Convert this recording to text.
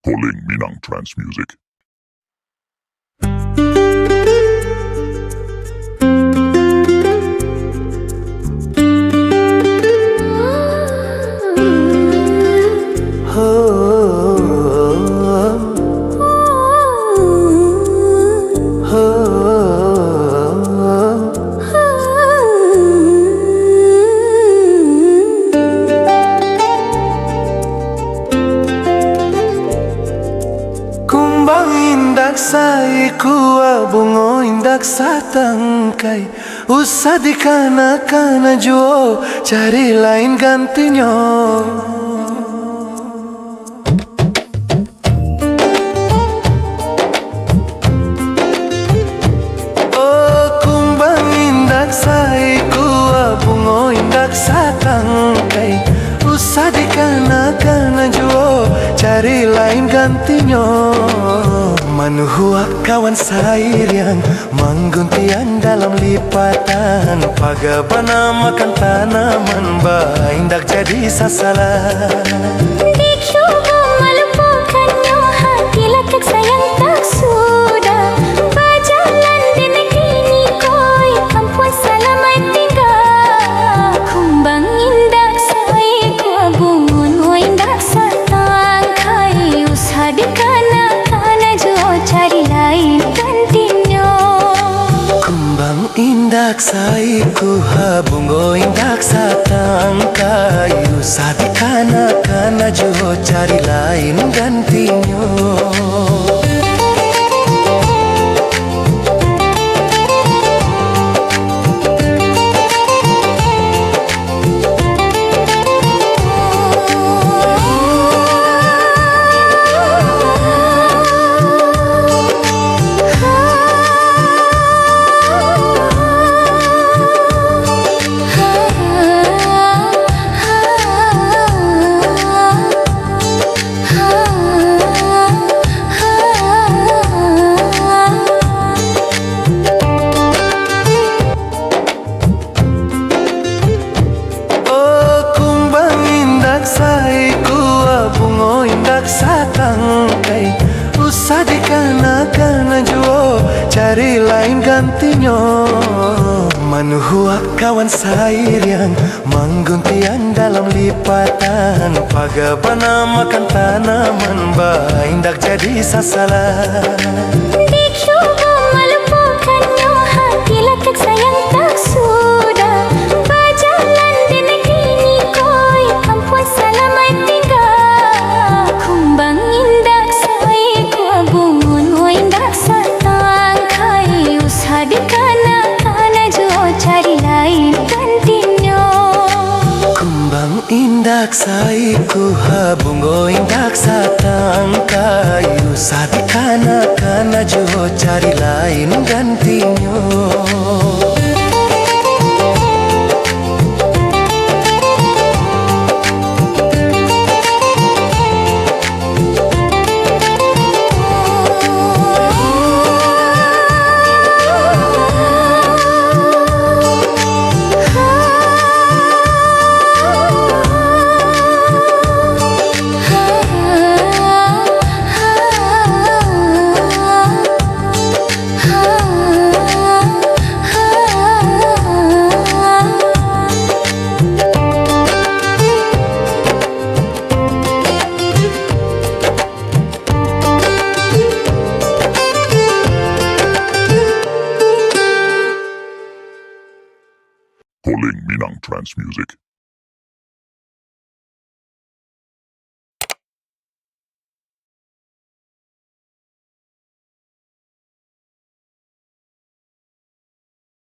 Calling Minang Trance Music. Kumbang indak saikuwa bungo indak satangkai usah dikana-kana juo cari lain gantinya. Oh kumbang indak saikuwa bungo indak satangkai usah dikana-kana juo cari lain gantinya. Manuhua kawan sayang mangguntian dalam lipatan pagabana makan tanaman indak jadi sasalah. Dicoba melupakannya hati lekat sayang tak sudah berjalan di negeri ini koi ampun selamat tinggal. Kumbang indak saiku bungun indak satangkai usah dikana-kana juo cari lain gantinya. Kumbang indak saiku bungo indak satangkai usah dikana-kana juo cari lain gantinya. Bungo indak satangkai usah dikana-kana juo cari lain gantinya. Manuhua kawan sayang mangguntian dalam lipatan pagabana makan tanaman indak jadi sasalah. Dicoba melupakannya hati lekat sayang tak sudah berjalan di negeri ini koi ampun selamat tinggal. Kumbang indak saiku bungun indak satangkai usah dikana-kana juo cari lain gantinya. Kumbang indak saiku bungo indak satangkai usah dikana-kana juo cari lain gantinya. Calling Minang Trance Music.